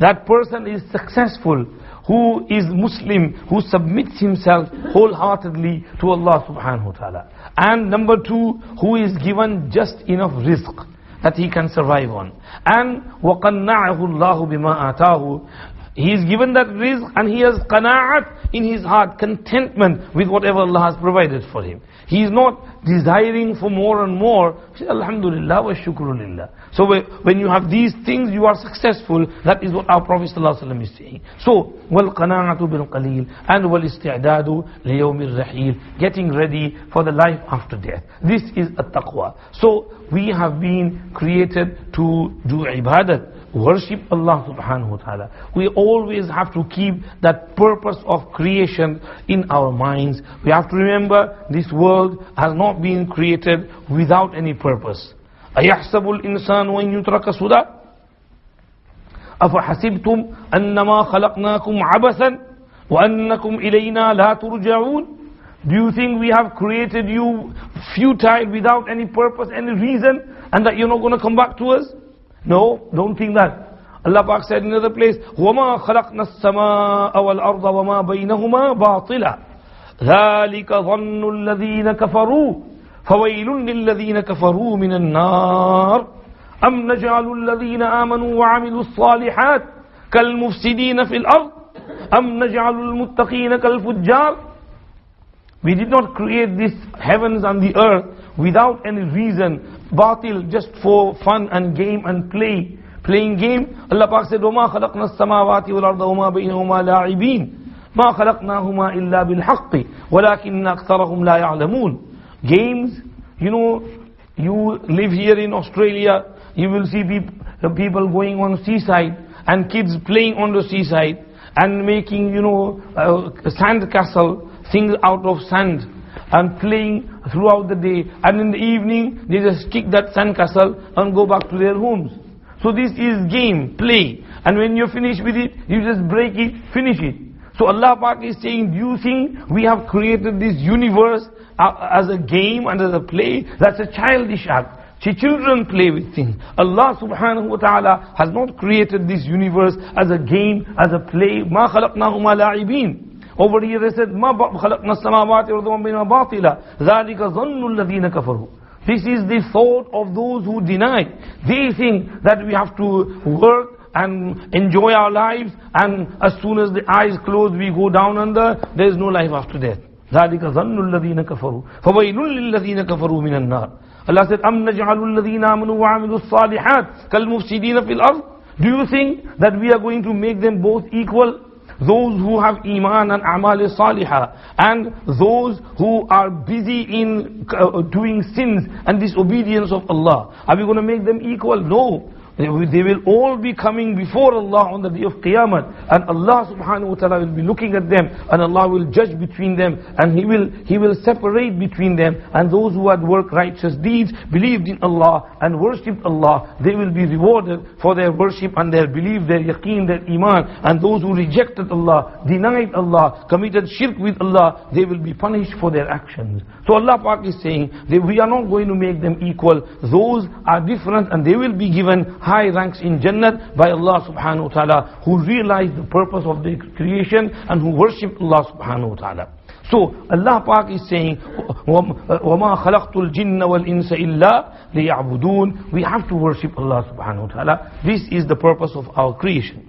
That person is successful, who is Muslim, who submits himself wholeheartedly to Allah subhanahu wa ta'ala. And number two, who is given just enough rizq that he can survive on. And وَقَنَّعَهُ اللَّهُ بِمَا آتَاهُ. He is given that rizq and he has qana'at in his heart, contentment with whatever Allah has provided for him. He is not desiring for more and more. Alhamdulillah wa shukrulillah. So when you have these things, you are successful. That is what our Prophet ﷺ is saying. So, وَالْقَنَاعَةُ بِالْقَلِيلِ and وَالْإِسْتِعْدَادُ لِيَوْمِ الرَّحِيلِ, getting ready for the life after death. This is a taqwa. So, we have been created to do ibadat, worship Allah subhanahu wa ta'ala. We always have to keep that purpose of creation in our minds. We have to remember this world has not been created without any purpose. أَيَحْسَبُ الْإِنسَانُ وَإِنْ يُتْرَكَ سُدًى أَفَحَسِبْتُمْ أَنَّمَا خَلَقْنَاكُمْ عَبَثًا وَأَنَّكُمْ إِلَيْنَا لَا تُرْجَعُونَ. Do you think we have created you futile without any purpose, any reason, and that you're not going to come back to us? No, don't think that. Allah Pak said in another place, وَمَا خَلَقْنَا السَّمَاءَ وَالْأَرْضَ وَمَا بَيْنَهُمَا بَاطِلًا ذَلِكَ ظَنُّ الَّذِينَ كَفَرُوا فَوَيْلٌ لِلَّذِينَ كَفَرُوا مِنَ النَّارِ أَمْ نَجْعَلُ الَّذِينَ آمَنُوا وَعَمِلُوا الصَّالِحَاتِ كَالْمُفْسِدِينَ فِي الْأَرْضِ أَمْ نَجْعَلُ الْمُتَّقِينَ كَالْفُجَّارِ. We did not create these heavens and the earth without any reason, batil, just for fun and game and play. Playing game. Allah Pak said, وَمَا خَلَقْنَا السَّمَاوَاتِ وَالْأَرْضَ وَمَا بَيْنَهُمَا لَاعِبِينَ مَا خَلَقْنَاهُمَا إِلَّا بِالْحَقِّ وَلَكِنَّ أَكْثَرَهُمْ لَا يَعْلَمُونَ. Games, you live here in Australia, you will see people going on seaside and kids playing on the seaside and making, sand castle, things out of sand, and playing throughout the day, and in the evening they just kick that sand castle and go back to their homes. So this is game, play, and when you're finished with it, you just break it, finish it. So Allah Pak is saying, do you think we have created this universe as a game and as a play? That's a childish act. Children play with things. Allah subhanahu wa ta'ala has not created this universe as a game, as a play. مَا خَلَقْنَاهُمَا لَاعِبِينَ. Over here they said, مَا خَلَقْنَا السَّمَاوَاتِ وَالْأَرْضَ وَمَا بَاطِلًا ذَلِكَ ظَنُّ الَّذِينَ كَفَرُوا. This is the thought of those who deny. They think that we have to work and enjoy our lives, and as soon as the eyes close we go down under, there is no life after death. ذَلِكَ ظَنُّ الَّذِينَ كَفَرُوا فَوَيْلٌ لِلَّذِينَ كَفَرُوا مِنَ النَّارِ. Allah said, أَمْ نَجْعَلُ الَّذِينَ آمَنُوا وَعَمِلُوا الصَّالِحَاتِ كَالْمُفْسِدِينَ فِي الْأَرْضِ. Do you think that we are going to make them both equal? Those who have iman and amal salihah, and those who are busy in doing sins and disobedience of Allah, are we going to make them equal? No. They will all be coming before Allah on the day of Qiyamah, and Allah subhanahu wa ta'ala will be looking at them, and Allah will judge between them, and He will separate between them. And those who had worked righteous deeds, believed in Allah and worshipped Allah, they will be rewarded for their worship and their belief, their yaqeen, their iman. And those who rejected Allah, denied Allah, committed shirk with Allah, they will be punished for their actions. So Allah Pak is saying that we are not going to make them equal. Those are different, and they will be given high ranks in Jannah by Allah subhanahu wa ta'ala, who realize the purpose of the creation and who worship Allah subhanahu wa ta'ala. So Allah Pak is saying, وَمَا خَلَقْتُ الْجِنَّ وَالْإِنسَ إِلَّا لِيَعْبُدُونَ. We have to worship Allah subhanahu wa ta'ala. This is the purpose of our creation.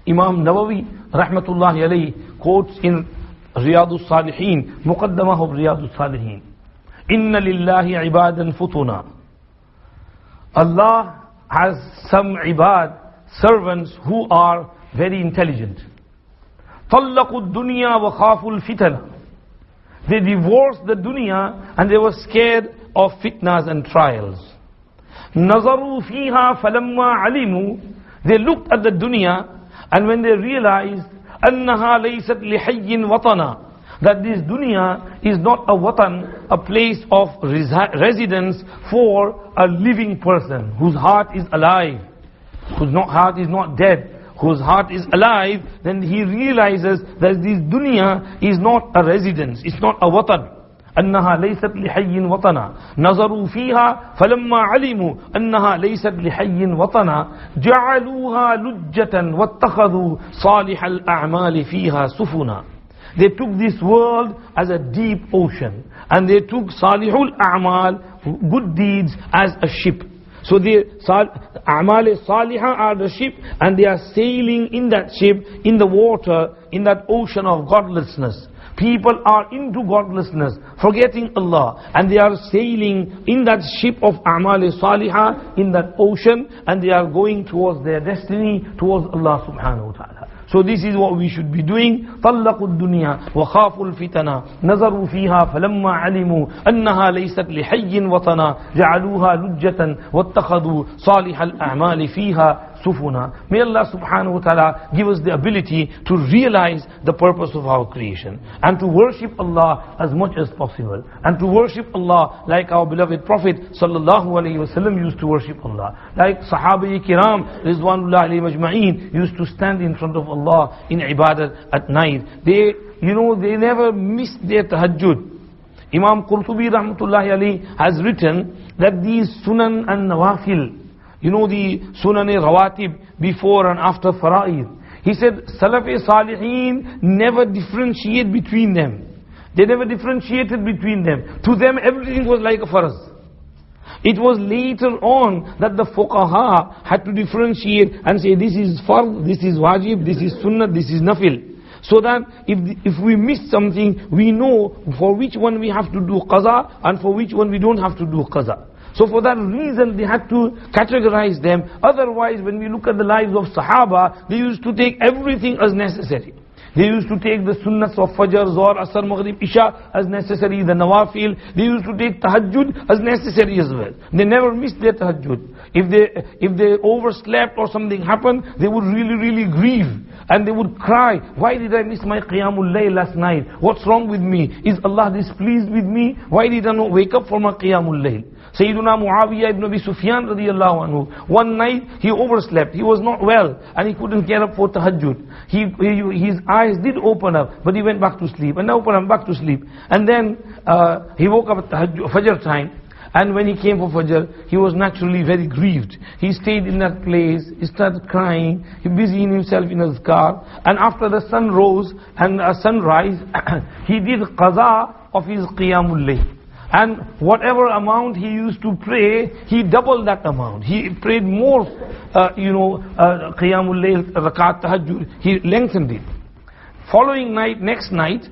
Imam Nawawi rahmatullahi alayhi quotes in Riyadus Salihin, Muqaddamah of Riyadus Salihin, إِنَّ لِلَّهِ عِبَادًا فُطُنًا Allah has some ibad, servants who are very intelligent. طَلَّقُوا الدُّنْيَا وَخَافُوا الْفِتَنَ. They divorced the dunya and they were scared of fitnas and trials. نَظَرُوا فِيهَا فَلَمَّا عَلِمُوا. They looked at the dunya, and when they realized أَنَّهَا لَيْسَتْ لِحَيٍّ وَطَنًا, that this dunya is not a watan, a place of residence for a living person whose heart is alive, whose heart is not dead, whose heart is alive. Then he realizes that this dunya is not a residence, it's not a watan. أنها ليست لحي وطنا نظروا فيها فلما علموا أنها ليست لحي وطنا جعلوها لجة واتخذوا صالح الأعمال فيها سفنا. They took this world as a deep ocean, and they took salihul a'mal, good deeds, as a ship. So the a'mal salihah are the ship, and they are sailing in that ship, in the water, in that ocean of godlessness. People are into godlessness, forgetting Allah, and they are sailing in that ship of a'mal salihah, in that ocean, and they are going towards their destiny, towards Allah subhanahu wa ta'ala. So this is what we should be doing. طَلَّقُوا الدُّنْيَا وَخَافُوا الْفِتَنَا نَظَرُوا فِيهَا فَلَمَّا عَلِمُوا أَنَّهَا لَيْسَتْ لِحَيٍّ وَطَنًا جَعَلُوهَا لُجَّةً وَاتَّخَذُوا صَالِحَ الْأَعْمَالِ فِيهَا سُفُنًا. May Allah subhanahu wa ta'ala give us the ability to realize the purpose of our creation, and to worship Allah as much as possible, and to worship Allah like our beloved Prophet sallallahu alaihi wasallam used to worship Allah, like Sahaba Kiram Rizwanullah alayhim ajma'een used to stand in front of Allah in ibadat at night. They never missed their tahajjud. Imam Qurtubi rahmatullahi alayhi has written that these sunan and nawafil, the sunan rawatib, before and after fara'id, he said Salaf-e Salihin never differentiate between them. They never differentiated between them. To them everything was like a farz. It was later on that the fuqaha had to differentiate and say this is farz, this is wajib, this is sunnah, this is nafil. So that if we miss something, we know for which one we have to do qaza and for which one we don't have to do qaza. So for that reason they had to categorize them. Otherwise, when we look at the lives of Sahaba, they used to take everything as necessary. They used to take the sunnahs of Fajr, Zohar, Asr, Maghrib, Isha as necessary, the Nawafil. They used to take Tahajjud as necessary as well. They never missed their Tahajjud. If they overslept or something happened, they would really grieve. And they would cry, why did I miss my Qiyamul Layl last night? What's wrong with me? Is Allah displeased with me? Why did I not wake up for my Qiyamul Layl? Sayyiduna Muawiyah ibn Abi Sufyan radiyallahu anhu, one night he overslept, he was not well, and he couldn't get up for tahajjud. His eyes did open up, but he went back to sleep, and opened up back to sleep. And then he woke up at Fajr time, and when he came for Fajr, he was naturally very grieved. He stayed in that place, he started crying, he busied himself in his car, and after the sun rose and sunrise, he did qaza of his Qiyamul Layl. And whatever amount he used to pray, he doubled that amount. He prayed more, Qiyamul Layl, Rakat, Tahajjud. He lengthened it. Following night, next night,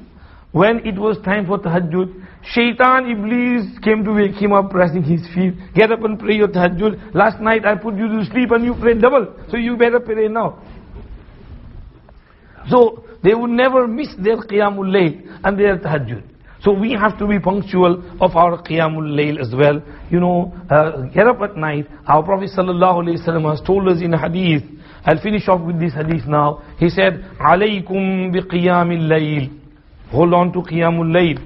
when it was time for Tahajjud, Shaitan Iblis came to wake him up, pressing his feet. Get up and pray your Tahajjud. Last night I put you to sleep and you prayed double. So you better pray now. So they would never miss their Qiyamul Layl and their Tahajjud. So we have to be punctual of our Qiyamul Layl as well. Get up at night. Our Prophet sallallahu alaihi wasallam has told us in a hadith. I'll finish off with this hadith now. He said, "Alaykum bi Qiyamil Layl." Hold on to Qiyamul Layl.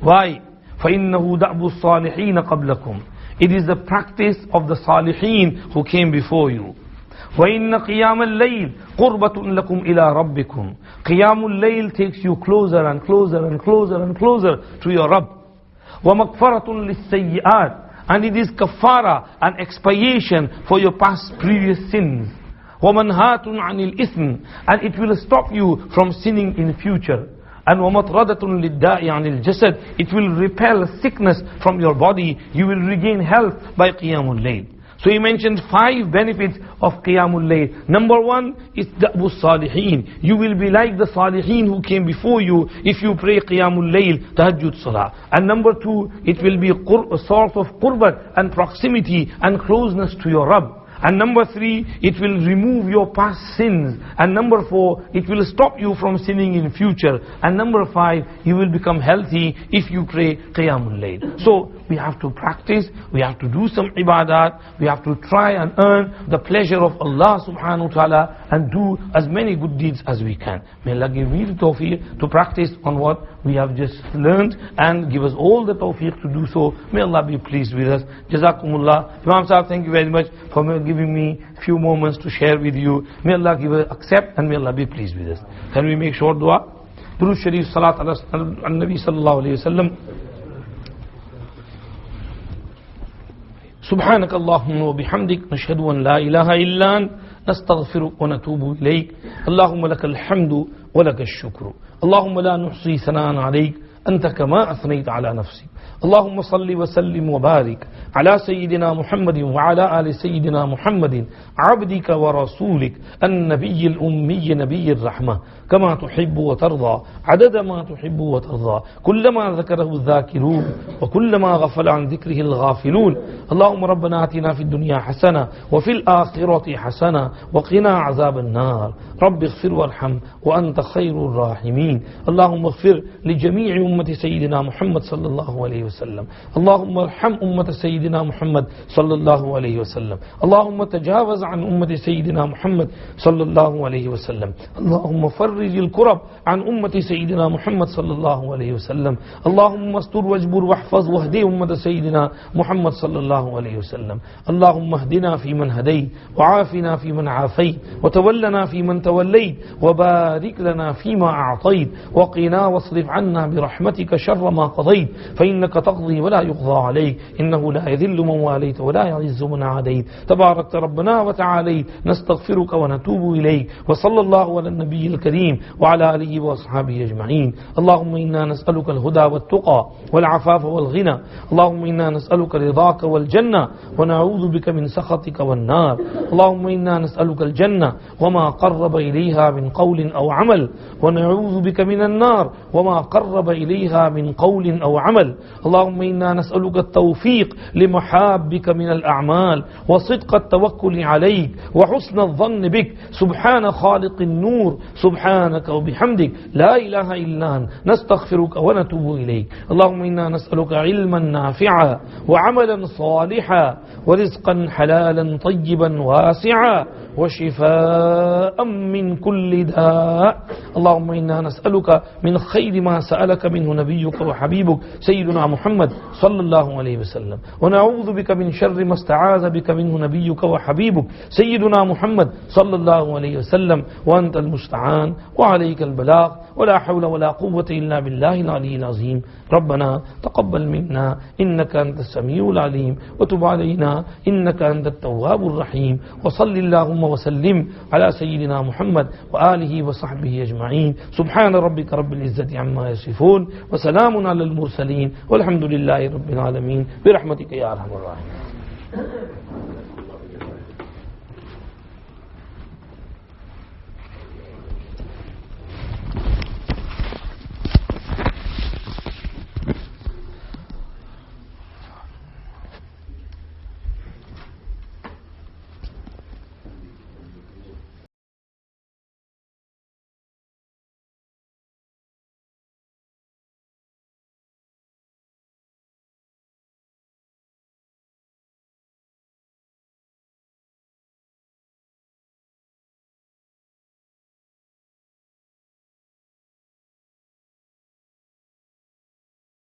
Why? فَإِنَّهُ دَعْبُ الصَّالِحِينَ قَبْلَكُمْ. It is the practice of the Salihin who came before you. وَإِنَّ قِيَامَ اللَّيْلِ قُرْبَةٌ لَكُمْ إِلَىٰ رَبِّكُمْ. Qiyamul Layl takes you closer and closer and closer and closer to your Rabb. وَمَغْفَرَةٌ لِلسَّيِّئَاتِ. And it is kafara and expiation for your past previous sins. وَمَنْهَاتٌ عَنِ الْإِثْمِ. And it will stop you from sinning in future. And وَمَطْرَدَةٌ لِلدَّاءِ عَنِ الْجَسَدِ. It will repel sickness from your body. You will regain health by Qiyamul Layl. So he mentioned 5 benefits of Qiyamul Layl. Number 1 is Da'bu Salihin. You will be like the Salihin who came before you if you pray Qiyamul Layl, Tahajjud Salah. And number 2, it will be a source of qurbat and proximity and closeness to your Rabb. And number 3, it will remove your past sins. And number 4, it will stop you from sinning in future. And number 5, you will become healthy if you pray Qiyamul Layl. So we have to practice, we have to do some ibadat, we have to try and earn the pleasure of Allah subhanahu wa ta'ala and do as many good deeds as we can. May Allah give me the tawfiq to practice on what we have just learned and give us all the tawfiq to do so. May Allah be pleased with us. Jazakumullah. Imam Sahib, thank you very much for giving me a few moments to share with you. May Allah give us, accept, and may Allah be pleased with us. Can we make short dua? Durood Sharif, Salat ala Nabi sallallahu alayhi wa sallam. سبحانك اللهم وبحمدك نشهد أن لا إله إلا أنت نستغفرك ونتوب إليك اللهم لك الحمد ولك الشكر اللهم لا نحصي ثناء عليك أنت كما أثنيت على نفسك اللهم صل وسلم وبارك على سيدنا محمد وعلى آل سيدنا محمد عبدك ورسولك النبي الأمي نبي الرحمة كما تحب وترضى عدد ما تحب وترضى كلما ذكره الذاكرون وكلما غفل عن ذكره الغافلون اللهم ربنا آتنا في الدنيا حسنة وفي الآخرة حسنة وقنا عذاب النار رب اغفر وارحم وأنت خير الراحمين اللهم اغفر لجميع أمة سيدنا محمد صلى الله عليه وسلم اللهم ارحم أمة سيدنا محمد صلى الله عليه وسلم اللهم تجاوز عن أمة سيدنا محمد صلى الله عليه وسلم اللهم فرج الكرب عن أمة سيدنا محمد صلى الله عليه وسلم اللهم استر واجبر واحفظ واهدي أمة سيدنا محمد صلى الله عليه وسلم اللهم اهدنا فيمن هديت وعافنا فيمن عافيت وتولنا فيمن توليت وبارك لنا فيما أعطيت وقنا واصرف عنا برحمتك شر ما قضيت فإنك تقضي ولا يقضى عليك إنه لا يذل من واليت ولا يعز من عاديت تباركت ربنا وتعاليت نستغفرك ونتوب إليك وصلى الله على النبي الكريم وعلى آله وأصحابه أجمعين اللهم إنا نسألك الهدى والتقى والعفاف والغنى اللهم إنا نسألك رضاك والجنة ونعوذ بك من سخطك والنار اللهم إنا نسألك الجنة وما قرب إليها من قول أو عمل ونعوذ بك من النار وما قرب إليها من قول أو عمل اللهم إنا نسألك التوفيق لمحابك من الأعمال وصدق التوكل عليك وحسن الظن بك سبحان خالق النور سبحانك وبحمدك لا إله إلا أنت نستغفرك ونتوب إليك اللهم إنا نسألك علما نافعا وعملا صالحا ورزقا حلالا طيبا واسعا وشفاء من كل داء اللهم إنا نسألك من خير ما سألك منه نبيك وحبيبك سيدنا محمد صلى الله عليه وسلم ونعوذ بك من شر ما استعاذ بك منه نبيك وحبيبك سيدنا محمد صلى الله عليه وسلم وأنت المستعان وعليك البلاغ ولا حول ولا قوة إلا بالله العلي العظيم ربنا تقبل منا إنك أنت السميع العليم وتب علينا إنك أنت التواب الرحيم وصل اللهم وسلم على سيدنا محمد وآله وصحبه أجمعين سبحان ربك رب العزة عما يصفون وسلام على المرسلين والحمد لله رب العالمين برحمتك يا أرحم الراحمين.